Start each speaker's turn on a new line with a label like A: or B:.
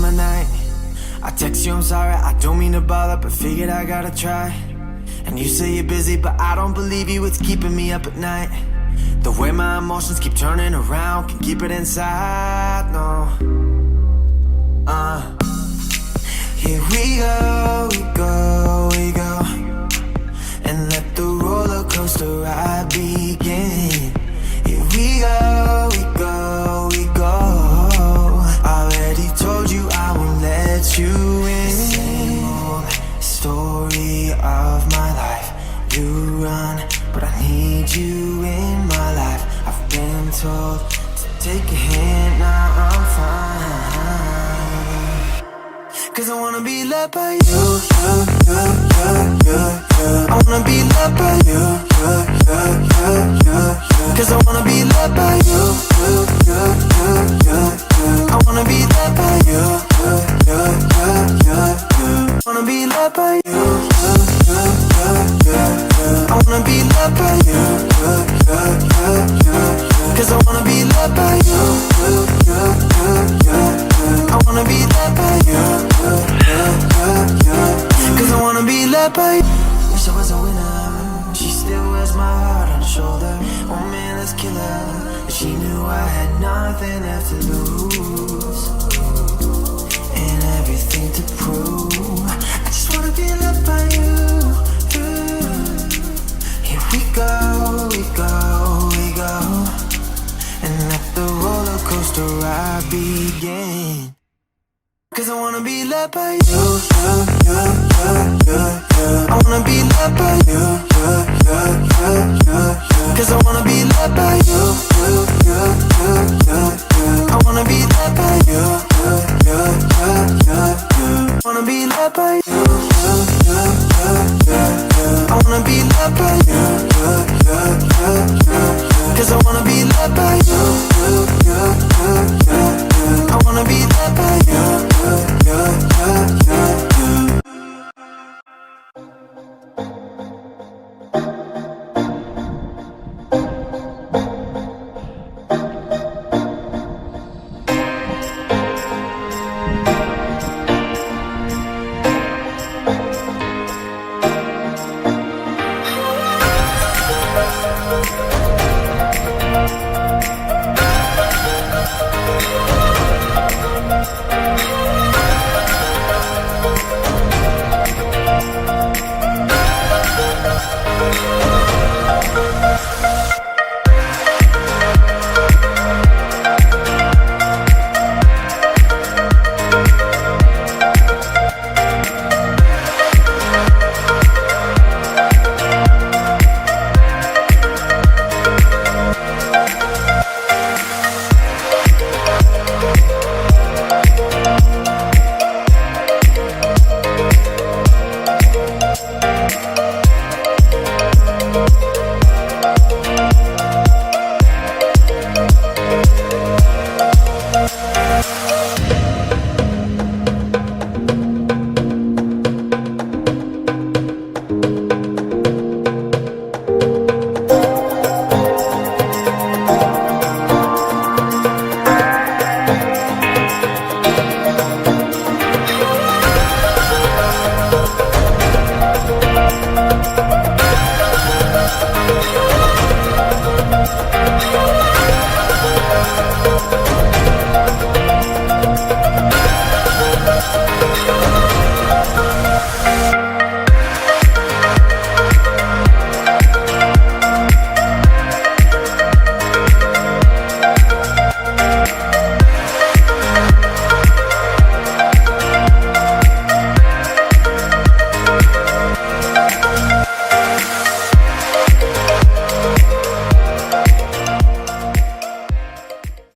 A: summer night. I text you, I'm sorry, I don't mean to bother, but figured I gotta try. And you say you're busy, but I don't believe you, it's keeping me up at night. The way my emotions keep turning around, can keep it inside, no. Here we go, we go, we go, and let the roller coaster ride begin. Here we go, we go, we go. Already told you I won't let you in. Same old story of my life. You run, but I need you in my life. I've been told to take a hint, now I'm fine. Cause I wanna be loved by you, I wanna be loved by you, cause I wanna be loved by you, I wanna be loved by you, wanna be loved by you, I wanna be loved by you, cause I wanna be loved by you, I wanna be loved by you, cause I wanna be loved by you. Wish I was a winner, she still wears my heart on her shoulder. Oh man, let's kill her. She knew I had nothing left to lose and everything to prove. I just wanna be loved by you. Here we go, we go, we go, and let the roller coaster ride begin. Cause I wanna be loved by you, I wanna be loved by you, cause I wanna be loved by you, I wanna be loved by you, wanna be loved by you, I wanna be loved by you, cause I wanna be loved by you, I wanna be loved by you.